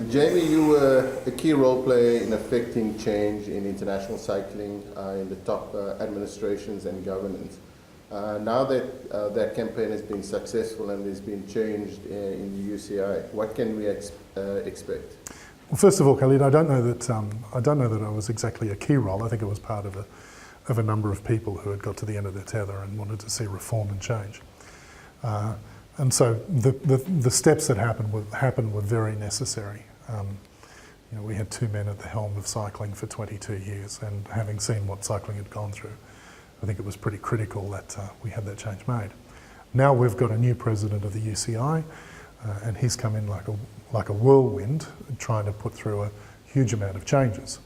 Jaimie, you were a key role player in affecting change in international cycling in the top administrations and governance. Now that that campaign has been successful and there's been changed in the UCI, what can we expect? Well, first of all, Khalid, I don't know that I was exactly a key role. I think it was part of a number of people who had got to the end of their tether and wanted to see reform and change. And so the steps that happened were very necessary. We had two men at the helm of cycling for 22 years, and having seen what cycling had gone through, I think it was pretty critical that we had that change made. Now we've got a new president of the UCI, and he's come in like a whirlwind, trying to put through a huge amount of changes.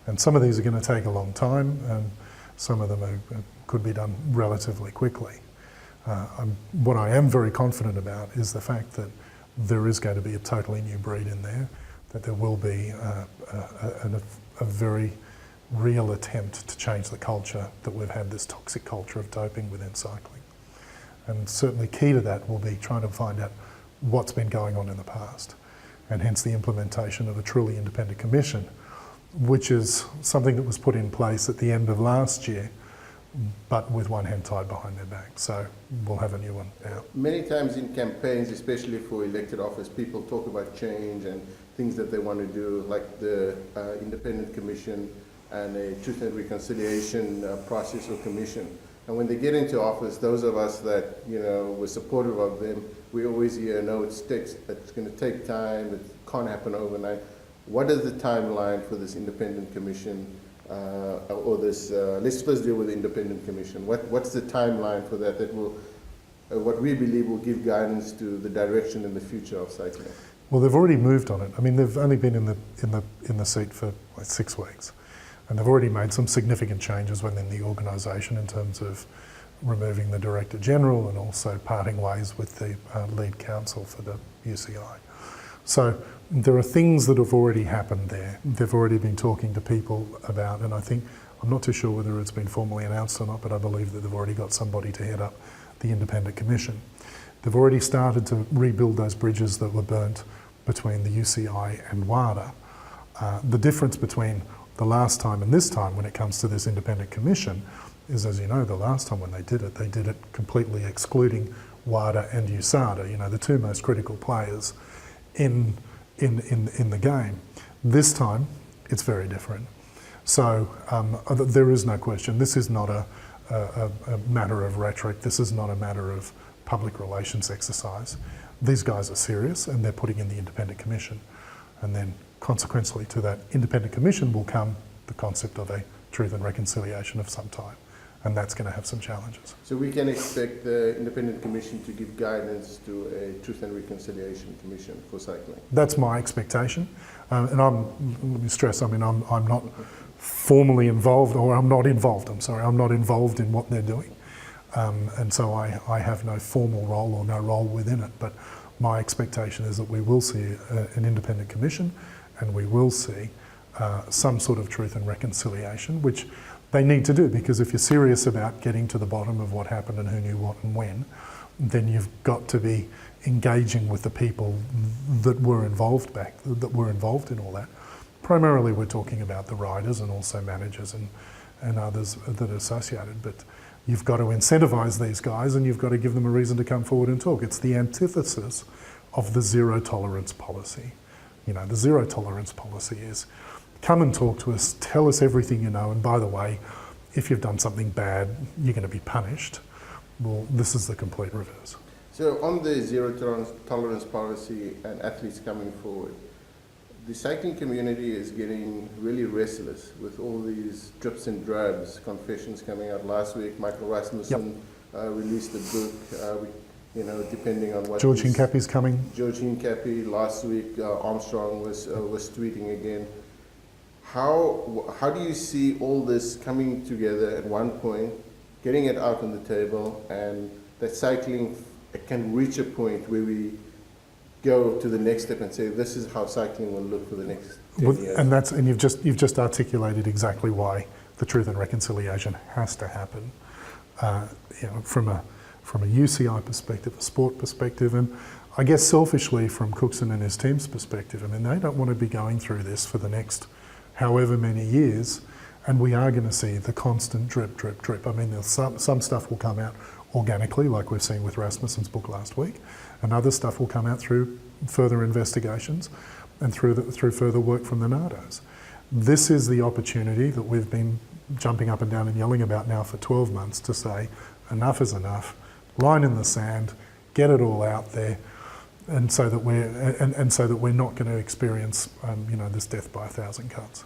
And some of these are going to take a long time, and some of them could be done relatively quickly. What I am very confident about is the fact that there is going to be a totally new breed in there, that there will be a very real attempt to change the culture that we've had, this toxic culture of doping within cycling. And certainly key to that will be trying to find out what's been going on in the past, and hence the implementation of a truly independent commission, which is something that was put in place at the end of last year, but with one hand tied behind their back. So we'll have a new one now. Many times in campaigns, especially for elected office, people talk about change and things that they want to do, like the independent commission and a truth and reconciliation process or commission. And when they get into office, those of us that were supportive of them, we always hear, no, it's going to take time, it can't happen overnight. What is the timeline for this independent commission? Or this, let's first deal with the independent commission. What's the timeline for that will, what we believe will give guidance to the direction and the future of cycling? Well, they've already moved on it. I mean, they've only been in the seat for like 6 weeks, and they've already made some significant changes within the organisation in terms of removing the Director General and also parting ways with the lead counsel for the UCI. So there are things that have already happened there. They've already been talking to people about, and I think, I'm not too sure whether it's been formally announced or not, but I believe that they've already got somebody to head up the independent commission. They've already started to rebuild those bridges that were burnt between the UCI and WADA. The difference between the last time and this time when it comes to this independent commission is, as you know, the last time when they did it completely excluding WADA and USADA, the two most critical players in the game. This time, it's very different. So there is no question. This is not a matter of rhetoric. This is not a matter of public relations exercise. These guys are serious, and they're putting in the independent commission. And then consequently to that independent commission will come the concept of a truth and reconciliation of some type. And that's going to have some challenges. So we can expect the independent commission to give guidance to a truth and reconciliation commission for cycling? That's my expectation. And let me stress, I'm not formally involved, or I'm not involved in what they're doing. And so I have no formal role or no role within it. But my expectation is that we will see an independent commission, and we will see some sort of truth and reconciliation, which they need to do, because if you're serious about getting to the bottom of what happened and who knew what and when, then you've got to be engaging with the people that were involved in all that. Primarily we're talking about the riders and also managers and others that are associated, but you've got to incentivise these guys, and you've got to give them a reason to come forward and talk. It's the antithesis of the zero tolerance policy. The zero tolerance policy is, come and talk to us, tell us everything you know, and by the way, if you've done something bad, you're going to be punished. Well, this is the complete reverse. So on the zero tolerance policy and athletes coming forward, the cycling community is getting really restless with all these drips and drabs, confessions coming out. Last week, Michael Rasmussen released a book, depending on what... George Hincapie's coming. George Hincapie. Last week, Armstrong was tweeting again. How do you see all this coming together at one point, getting it out on the table, and that cycling can reach a point where we go to the next step and say, this is how cycling will look for the next 10 years? And you've just articulated exactly why the truth and reconciliation has to happen. From a UCI perspective, a sport perspective, and I guess selfishly from Cookson and his team's perspective, I mean, they don't want to be going through this for the next however many years, and we are going to see the constant drip, drip, drip. I mean, there's some stuff will come out organically, like we've seen with Rasmussen's book last week, and other stuff will come out through further investigations and through further work from the NARDOs. This is the opportunity that we've been jumping up and down and yelling about now for 12 months to say, enough is enough, line in the sand, get it all out there, and so that we're not going to experience, this death by 1,000 cuts.